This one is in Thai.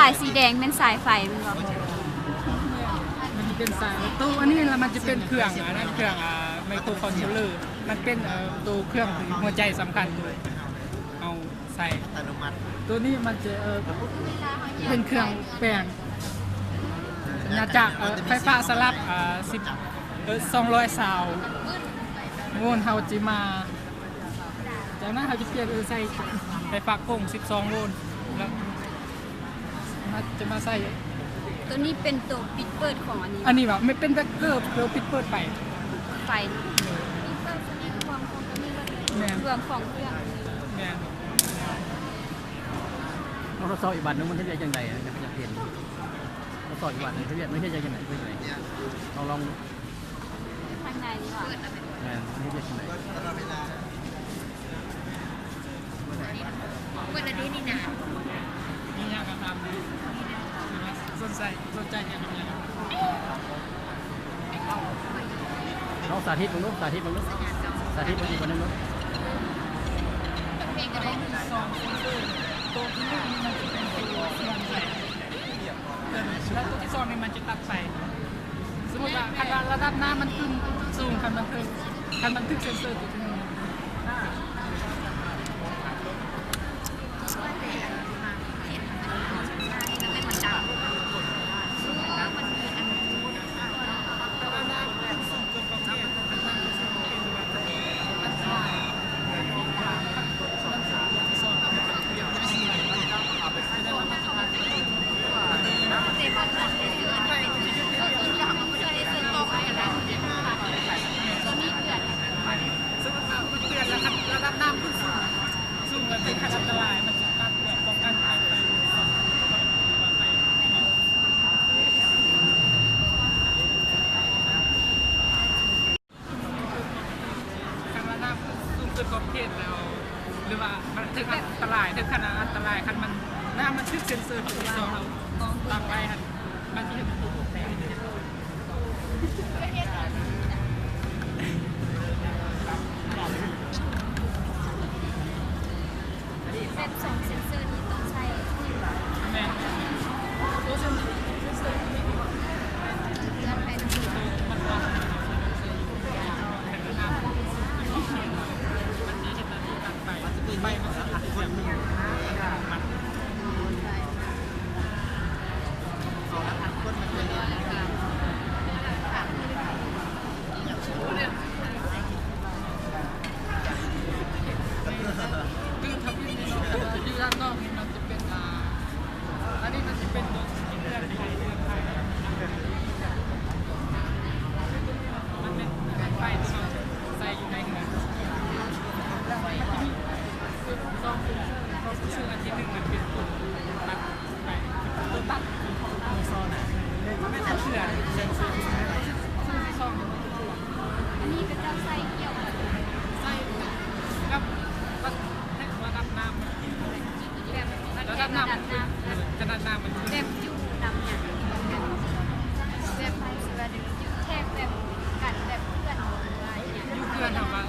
ายสีแดงเป็นสายไฟมันบอกมันจะเป็นสายตัวอันนี้แล้วมันจะเป็นเครื่องนั่นเครื่องไมโครคอนโทรลเลอร์มันเป็นตัวเครื่องหัวใจสำคัญเลยเอาใส่อัตโนมัติตัวนี้มันจะเป็นเครื่องแปลงสัญญาจากไฟฟ้าสลับ200 ซาวโวลต์เฮาจิมาจากนั้นเขาจะเปลี่ยนใส่ไฟฟ้าโค้ง12 โวลต์แล้วจะมาใส่ตัวนี้เป็นตัวปิดเปิดของอันนี้แบบไม่เป็นตะเกียบเราปิดเปิดไปไฟปิดเปิดแสดงความของตัวนี้รวมของเครื่องเราทดสอบอีกวันนึงมันจะเป็นยังไงนะอยากเห็นทดสอบอีกวันนึงเขาเรียกไม่ใช่ยังไงเป็นยังไงลองข้างในดีกว่าไม่ใช่ยังไงวันนี้นี่นะนี่ยากกันทำดีสนใจอย่างนี้น้องสาธิตมึงลูกสาธิตมึงลูกสาธิตมึงอีกคนนึงลูกตัวที่1มันจะเป็นตัวเสื่อมใส่แล้วตัวที่2นี่มันจะตัดใส่สมมติว่าคันระดับน้ำมันขึ้นสูงคันมันทึกเซนเซอร์ตัวที่1ระดับน้ำขึ้นสูงเป็นอันตรายมันจะตัดแบบป้องกันหายไปคันระดับสูงเกินกว่าเขตแล้วหรือว่ามันถึงอันตรายถึงขนาดอันตรายคันมันน้ำมันทึกเซ็นเซอร์ของเราตามไปครับมันที่เห็นตัวแดงแบบ2เซนเซอร์ที่ต้องใช้แม่ตัวเซนเซอร์นี่จะเป็นมันวางมันนี้จะตัดไปไปมันจะอัดคนนึงมันเอาละอัดคนมันจะอยู่ด้านนอกนี่มันจะเป็นอันนี้มันจะเป็นเรือนไทยมันเป็นไฟที่เราใส่อยู่ในเรือนซึ่งอันที่1มันเป็นตัวตัดไปตัวตัดตัวซอนมันไม่ต้องเชื่อเซนเซอร์ซึ่งที่2อันนี้เป็นเจ้าไส้เกี่ยวไส้กับระดับน้ำระดับน้ำมันแบบอยู่ดำเนี่ยแบบไฟสวัสดิ์แค่แบบกัดแบบเพื่อนอะไรอย่างเงี้ยอยู่เพื่อนทำมา